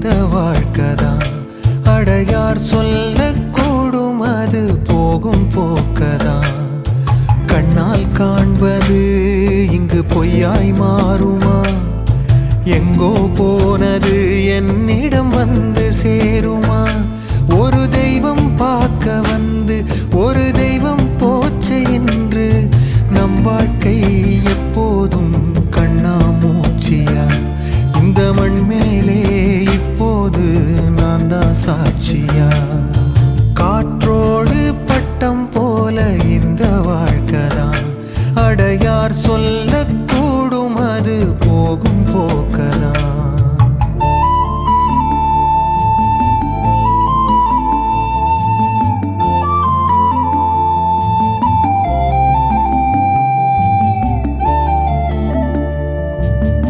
இந்த வாழ்க்கைதான். அடையார் சொல்லக்கூடும் அது போகும் போக்கதான். கண்ணால் காண்பது இங்கு பொய்யாய் மாறுமா? எங்கோ போனது என்னிடம் வந்து சேருமா? ஒரு தெய்வம் பார்க்க வந்து ஒரு தெய்வம் போச்சு என்று நம் வாழ்க்கை எப்போதும் கண்ணாமூச்சியா? இந்த மண் மேலே இப்போது நான் தான் சாட்சியா? காற்றோடு பட்டம் போல இந்த வாழ்க்கைதான். அடையார் சொல்லக்கூடும் அது போகும் போக்கதான்.